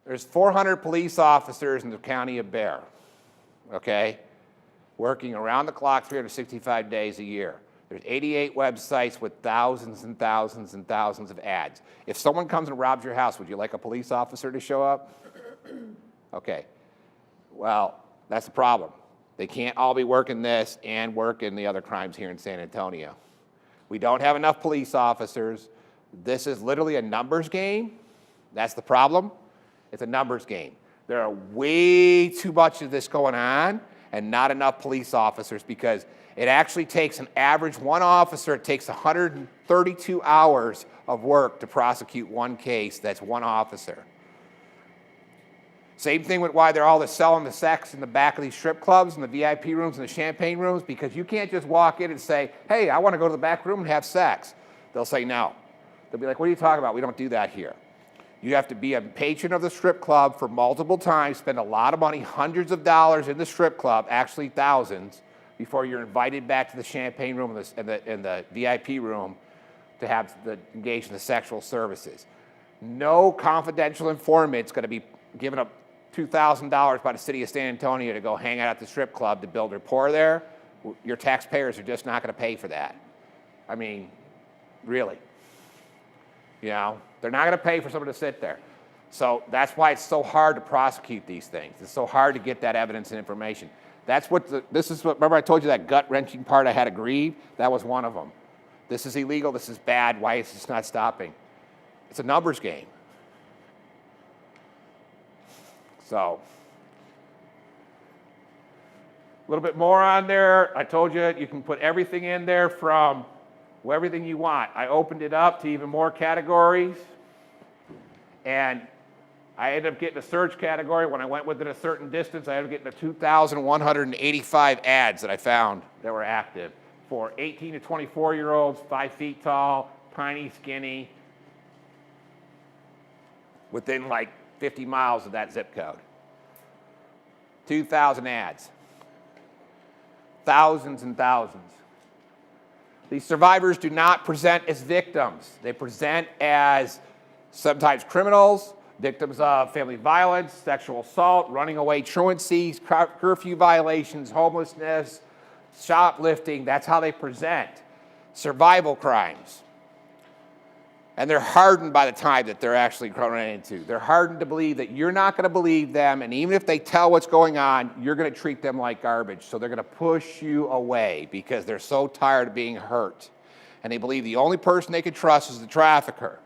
There's 400 police officers in the county of Bear, okay, working around the clock 365 days a year. There's 88 websites with thousands and thousands and thousands of ads. If someone comes and robs your house, would you like a police officer to show up? Okay. Well, that's the problem. They can't all be working this and working the other crimes here in San Antonio. We don't have enough police officers. This is literally a numbers game. That's the problem. It's a numbers game. There are way too much of this going on and not enough police officers, because it actually takes an average one officer, it takes 132 hours of work to prosecute one case. That's one officer. Same thing with why they're all selling the sex in the back of these strip clubs and the VIP rooms and the champagne rooms, because you can't just walk in and say, hey, I want to go to the back room and have sex. They'll say no. They'll be like, what are you talking about? We don't do that here. You have to be a patron of the strip club for multiple times, spend a lot of money, hundreds of dollars in the strip club, actually thousands, before you're invited back to the champagne room and the VIP room to engage in the sexual services. No confidential informant's going to be given up $2,000 by the city of San Antonio to go hang out at the strip club to build rapport there. Your taxpayers are just not going to pay for that. I mean, really. You know, they're not going to pay for someone to sit there. So that's why it's so hard to prosecute these things. It's so hard to get that evidence and information. That's what remember I told you that gut-wrenching part I had agreed? That was one of them. This is illegal, this is bad, why is this not stopping? It's a numbers game. So, a little bit more on there. I told you you can put everything in there from everything you want. I opened it up to even more categories, and I ended up getting a search category. When I went within a certain distance, I ended up getting 2,185 ads that I found that were active for 18 to 24-year-olds, 5 feet tall, tiny, skinny, within like 50 miles of that zip code. 2,000 ads. Thousands and thousands. These survivors do not present as victims. They present as sometimes criminals, victims of family violence, sexual assault, running away truancies, curfew violations, homelessness, shoplifting. That's how they present. Survival crimes. And they're hardened by the time that they're actually running into. They're hardened to believe that you're not going to believe them, and even if they tell what's going on, you're going to treat them like garbage. So they're going to push you away because they're so tired of being hurt. And they believe the only person they can trust is the trafficker.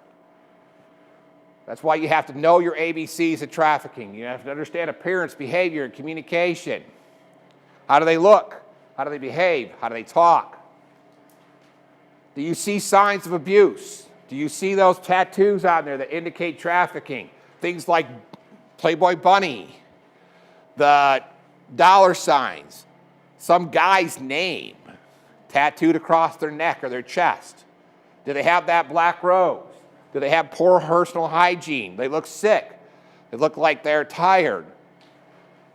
That's why you have to know your ABCs of trafficking. You have to understand appearance, behavior, and communication. How do they look? How do they behave? How do they talk? Do you see signs of abuse? Do you see those tattoos on there that indicate trafficking? Things like Playboy Bunny, the dollar signs, some guy's name tattooed across their neck or their chest. Do they have that black rose? Do they have poor personal hygiene? They look sick. They look like they're tired.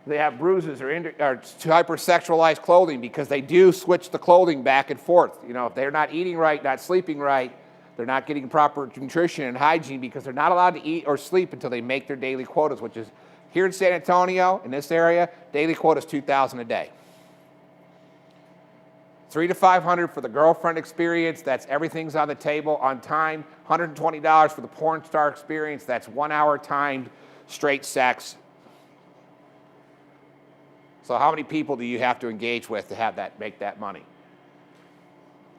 They have bruises or hypersexualized clothing, because they do switch the clothing back and forth. You know, if they're not eating right, not sleeping right, they're not getting proper nutrition and hygiene, because they're not allowed to eat or sleep until they make their daily quotas, which is here in San Antonio, in this area, daily quota is 2,000 a day. 300 to 500 for the girlfriend experience. That's everything's on the table on time. $120 for the porn star experience. That's 1 hour timed straight sex. So how many people do you have to engage with to have that, make that money?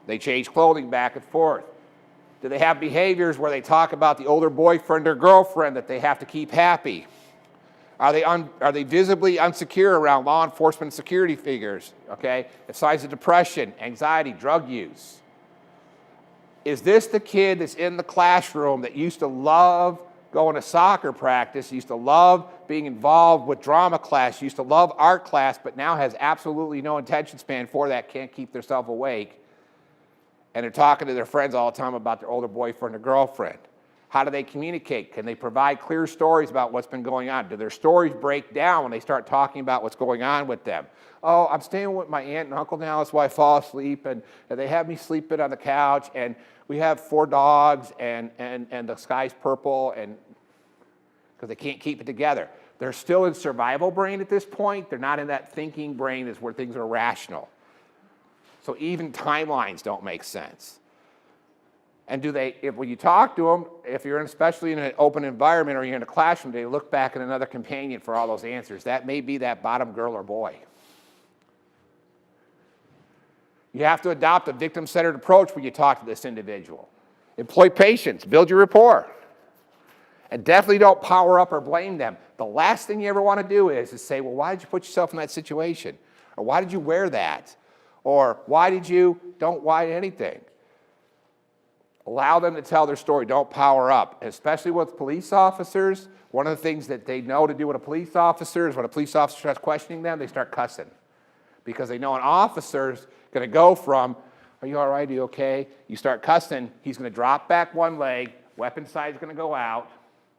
They change clothing back and forth. Do they have behaviors where they talk about the older boyfriend or girlfriend that they have to keep happy? Are they visibly insecure around law enforcement security figures? Okay, signs of depression, anxiety, drug use. Is this the kid that's in the classroom that used to love going to soccer practice, used to love being involved with drama class, used to love art class, but now has absolutely no attention span for that, can't keep themselves awake, and they're talking to their friends all the time about their older boyfriend or girlfriend? How do they communicate? Can they provide clear stories about what's been going on? Do their stories break down when they start talking about what's going on with them? Oh, I'm staying with my aunt and uncle now, that's why I fall asleep, and they have me sleeping on the couch, and we have 4 dogs, and the sky's purple, and because they can't keep it together. They're still in survival brain at this point. They're not in that thinking brain is where things are rational. So even timelines don't make sense. And when you talk to them, if you're especially in an open environment or you're in a classroom, they look back at another companion for all those answers. That may be that bottom girl or boy. You have to adopt a victim-centered approach when you talk to this individual. Employ patience, build your rapport. And definitely don't power up or blame them. The last thing you ever want to do is say, well, why did you put yourself in that situation? Or why did you wear that? Or don't why anything. Allow them to tell their story, don't power up. Especially with police officers, one of the things that they know to do with a police officer is when a police officer starts questioning them, they start cussing. Because they know an officer's going to go from, are you all right, are you okay? You start cussing, he's going to drop back one leg, weapon side's going to go out,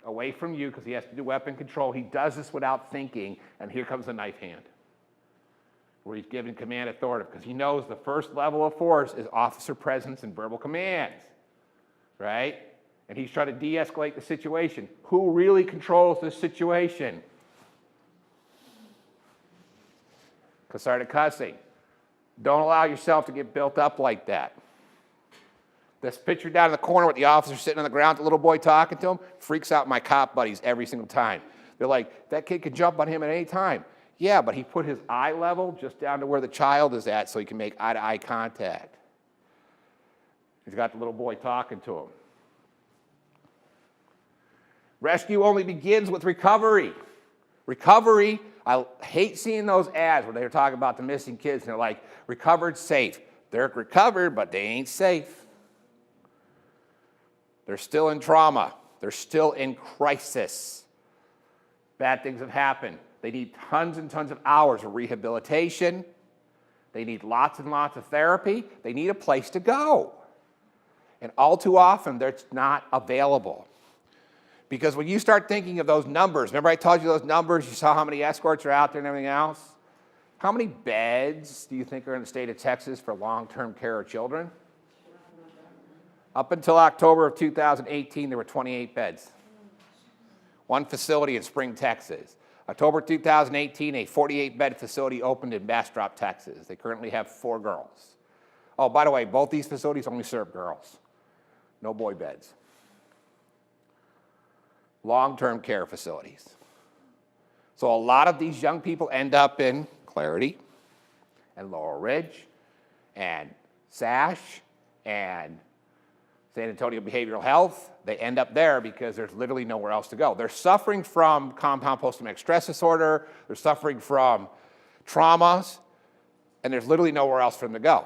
away from you because he has to do weapon control. He does this without thinking, and here comes the knife hand, where he's giving command authority because he knows the first level of force is officer presence and verbal commands, right? And he's trying to de-escalate the situation. Who really controls this situation? Because started cussing. Don't allow yourself to get built up like that. This picture down in the corner with the officer sitting on the ground, the little boy talking to him, freaks out my cop buddies every single time. They're like, that kid could jump on him at any time. Yeah, but he put his eye level just down to where the child is at so he can make eye-to-eye contact. He's got the little boy talking to him. Rescue only begins with recovery. Recovery, I hate seeing those ads where they're talking about the missing kids and they're like, recovered safe. They're recovered, but they ain't safe. They're still in trauma. They're still in crisis. Bad things have happened. They need tons and tons of hours of rehabilitation. They need lots and lots of therapy. They need a place to go. And all too often, that's not available. Because when you start thinking of those numbers, remember I told you those numbers, you saw how many escorts are out there and everything else? How many beds do you think are in the state of Texas for long-term care of children? Up until October of 2018, there were 28 beds. One facility in Spring, Texas. October 2018, a 48-bed facility opened in Bastrop, Texas. They currently have 4 girls. Oh, by the way, both these facilities only serve girls. No boy beds. Long-term care facilities. So a lot of these young people end up in Clarity and Laurel Ridge and Sash and San Antonio Behavioral Health. They end up there because there's literally nowhere else to go. They're suffering from compound post-traumatic stress disorder. They're suffering from traumas, and there's literally nowhere else for them to go.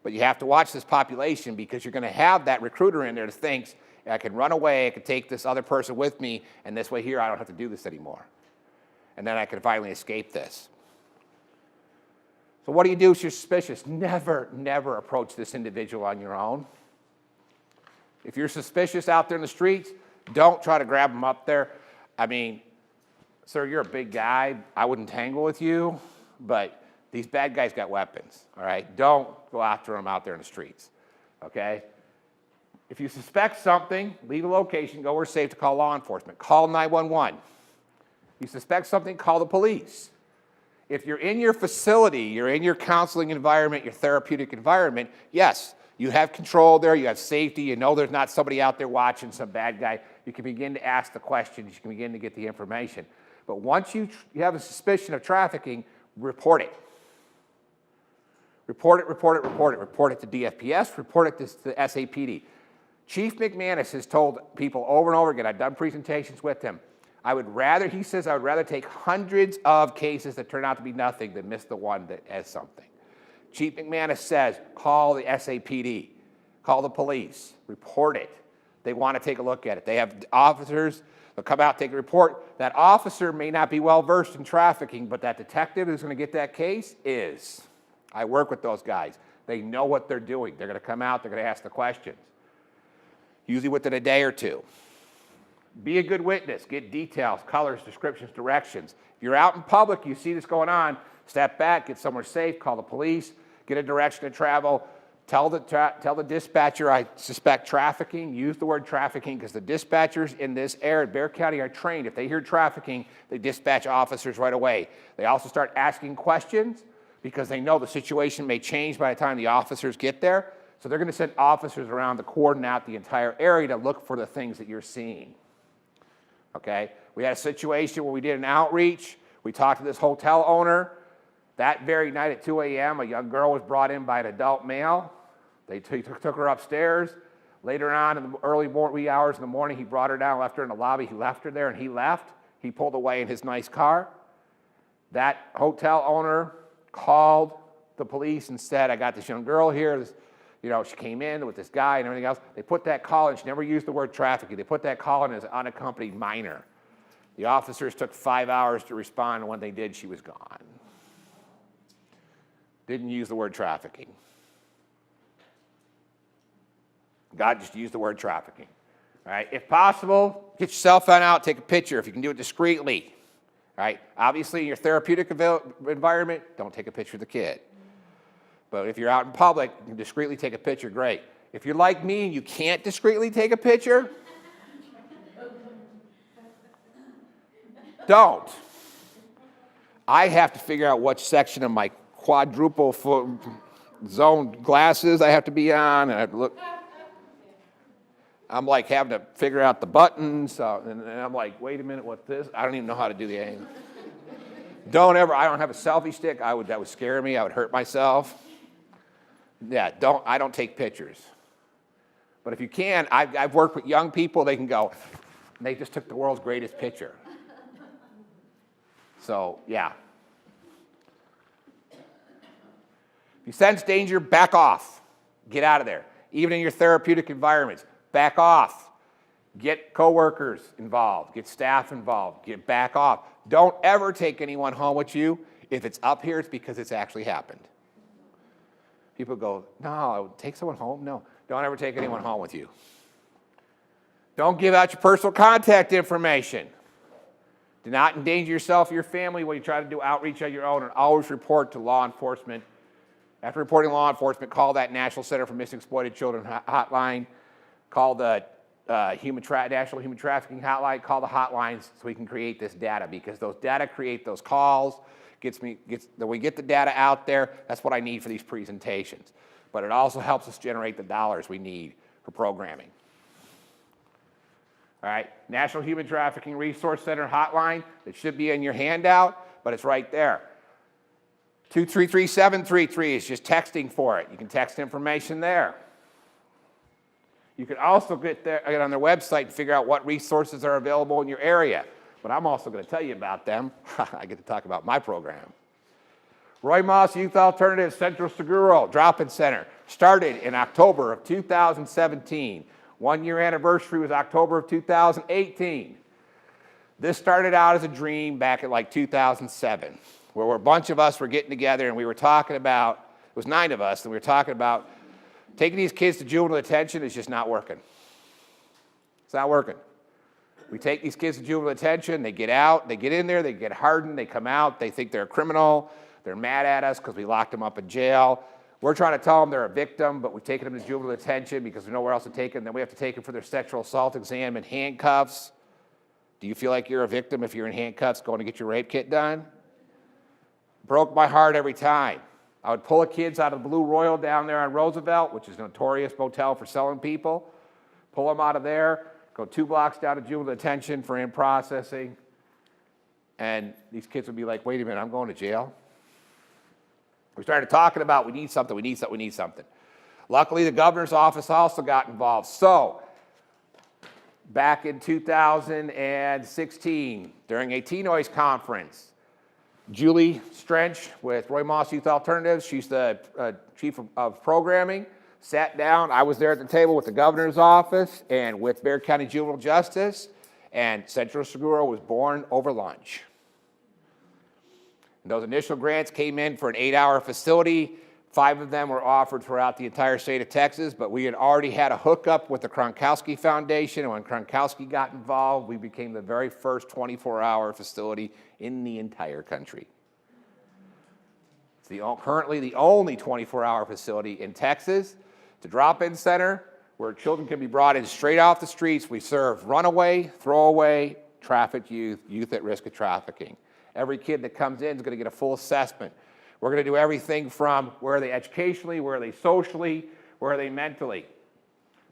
But you have to watch this population because you're going to have that recruiter in there that thinks, I can run away, I can take this other person with me, and this way here I don't have to do this anymore. And then I can finally escape this. So what do you do if you're suspicious? Never, never approach this individual on your own. If you're suspicious out there in the streets, don't try to grab them up there. I mean, sir, you're a big guy. I wouldn't tangle with you, but these bad guys got weapons, all right? Don't go after them out there in the streets, okay? If you suspect something, leave a location, go where it's safe to call law enforcement. Call 911. You suspect something, call the police. If you're in your facility, you're in your counseling environment, your therapeutic environment, yes, you have control there, you have safety, you know there's not somebody out there watching, some bad guy. You can begin to ask the questions, you can begin to get the information. But once you have a suspicion of trafficking, report it. Report it, report it, report it. Report it to DFPS, report it to the SAPD. Chief McManus has told people over and over again, I've done presentations with him, he says, I would rather take hundreds of cases that turn out to be nothing than miss the one that has something. Chief McManus says, call the SAPD, call the police, report it. They want to take a look at it. They have officers, they'll come out, take a report. That officer may not be well versed in trafficking, but that detective who's going to get that case is. I work with those guys. They know what they're doing. They're going to come out, they're going to ask the questions. Usually within a day or two. Be a good witness. Get details, colors, descriptions, directions. If you're out in public, you see this going on, step back, get somewhere safe, call the police, get a direction to travel, Tell the dispatcher I suspect trafficking. Use the word trafficking because the dispatchers in this area, Bexar County, are trained. If they hear trafficking, they dispatch officers right away. They also start asking questions because they know the situation may change by the time the officers get there. So they're going to send officers around to coordinate out the entire area to look for the things that you're seeing. Okay? We had a situation where we did an outreach. We talked to this hotel owner. That very night at 2 a.m., a young girl was brought in by an adult male. They took her upstairs. Later on, in the early wee hours in the morning, he brought her down, left her in the lobby. He left her there, and he left. He pulled away in his nice car. That hotel owner called the police and said, I got this young girl here. She came in with this guy and everything else. They put that call in. She never used the word trafficking. They put that call in as an unaccompanied minor. The officers took 5 hours to respond, and when they did, she was gone. Didn't use the word trafficking. God just used the word trafficking. All right, if possible, get your cell phone out, take a picture if you can do it discreetly. All right, obviously in your therapeutic environment, don't take a picture of the kid. But if you're out in public, you can discreetly take a picture, great. If you're like me and you can't discreetly take a picture, don't. I have to figure out which section of my quadruple zone glasses I have to be on, and I have to look. I'm like having to figure out the buttons, and I'm like, wait a minute, what's this? I don't even know how to do the angle. I don't have a selfie stick. That would scare me. I would hurt myself. Yeah, I don't take pictures. But if you can, I've worked with young people, they can go, they just took the world's greatest picture. So, yeah. If you sense danger, back off. Get out of there. Even in your therapeutic environments, back off. Get coworkers involved. Get staff involved. Get back off. Don't ever take anyone home with you. If it's up here, it's because it's actually happened. People go, no, take someone home? No. Don't ever take anyone home with you. Don't give out your personal contact information. Do not endanger yourself or your family when you try to do outreach on your own, and always report to law enforcement. After reporting to law enforcement, call that National Center for Missing Exploited Children hotline. Call the National Human Trafficking hotline. Call the hotlines so we can create this data, because those data create those calls. When we get the data out there, that's what I need for these presentations. But it also helps us generate the dollars we need for programming. All right, National Human Trafficking Resource Center hotline. It should be in your handout, but it's right there. 233-733 is just texting for it. You can text information there. You can also get on their website and figure out what resources are available in your area. But I'm also going to tell you about them. I get to talk about my program. Roy Maas Youth Alternative Centro Seguro Drop-In Center started in October of 2017. 1 year anniversary was October of 2018. This started out as a dream back in like 2007, where a bunch of us were getting together and we were talking about, it was 9 of us, and we were talking about taking these kids to juvenile detention is just not working. It's not working. We take these kids to juvenile detention, they get out, they get in there, they get hardened, they come out, they think they're a criminal, they're mad at us because we locked them up in jail. We're trying to tell them they're a victim, but we've taken them to juvenile detention because there's nowhere else to take them. Then we have to take them for their sexual assault exam in handcuffs. Do you feel like you're a victim if you're in handcuffs going to get your rape kit done? Broke my heart every time. I would pull the kids out of the Blue Royal down there on Roosevelt, which is a notorious motel for selling people, pull them out of there, go 2 blocks down to juvenile detention for in-processing, and these kids would be like, wait a minute, I'm going to jail? We started talking about we need something. Luckily, the governor's office also got involved. So, back in 2016, during a T-Noise conference, Julie Strench with Roy Maas Youth Alternatives, she's the chief of programming, sat down. I was there at the table with the governor's office and with Bexar County Juvenile Justice, and Centro Seguro was born over lunch. And those initial grants came in for an 8-hour facility. 5 of them were offered throughout the entire state of Texas, but we had already had a hookup with the Kronkowski Foundation, and when Kronkowski got involved, we became the very first 24-hour facility in the entire country. Currently the only 24-hour facility in Texas. It's a drop-in center where children can be brought in straight off the streets. We serve runaway, throwaway, trafficked youth, youth at risk of trafficking. Every kid that comes in is going to get a full assessment. We're going to do everything from where are they educationally, where are they socially, where are they mentally.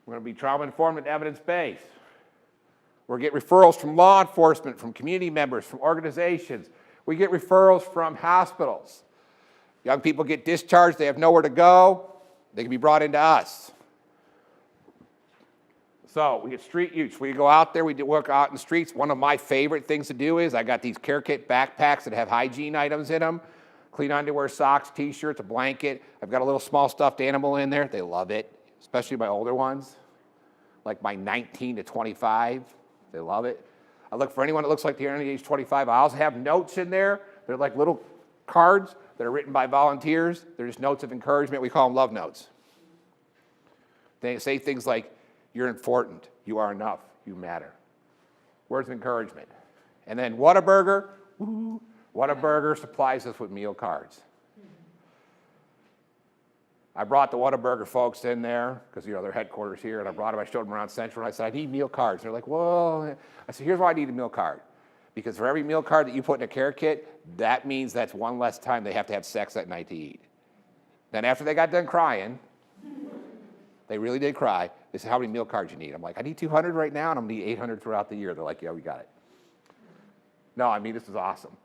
We're going to be trauma-informed and evidence-based. We'll get referrals from law enforcement, from community members, from organizations. We get referrals from hospitals. Young people get discharged, they have nowhere to go, they can be brought into us. So we get street youths. We go out there, we do work out in the streets. One of my favorite things to do is I got these care kit backpacks that have hygiene items in them. Clean underwear, socks, t-shirts, a blanket. I've got a little small stuffed animal in there. They love it, especially my older ones, like my 19 to 25. They love it. I look for anyone that looks like they're under the age 25. I also have notes in there. They're like little cards that are written by volunteers. They're just notes of encouragement. We call them love notes. They say things like, you're important, you are enough, you matter. Words of encouragement. And then Whataburger, Whataburger supplies us with meal cards. I brought the Whataburger folks in there because their headquarters here, and I brought them, I showed them around Centro, and I said, I need meal cards. And they're like, well, I said, here's why I need a meal card. Because for every meal card that you put in a care kit, that means that's one less time they have to have sex that night to eat. Then after they got done crying, they really did cry, they said, how many meal cards you need? I'm like, I need 200 right now, and I'm going to need 800 throughout the year. They're like, yeah, we got it. No, I mean, this is awesome.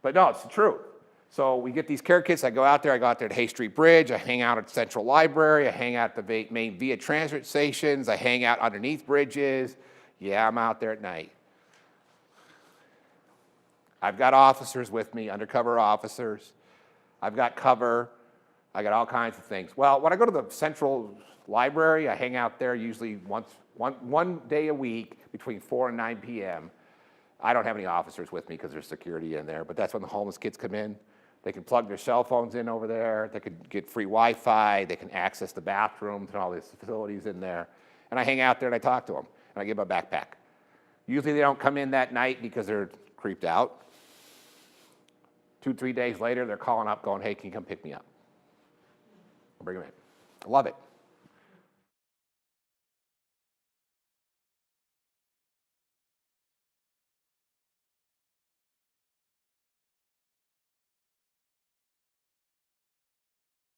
But no, it's the truth. So we get these care kits. I go out there to Hay Street Bridge. I hang out at Central Library. I hang out at the main via transit stations. I hang out underneath bridges. Yeah, I'm out there at night. I've got officers with me, undercover officers. I've got cover. I got all kinds of things. Well, when I go to the Central Library, I hang out there usually one day a week between 4 and 9 p.m. I don't have any officers with me because there's security in there, but that's when the homeless kids come in. They can plug their cell phones in over there. They can get free Wi-Fi. They can access the bathrooms and all these facilities in there. And I hang out there and I talk to them, and I give them a backpack. Usually they don't come in that night because they're creeped out. 2-3 days later, they're calling up going, hey, can you come pick me up? I'll bring them in. I love it.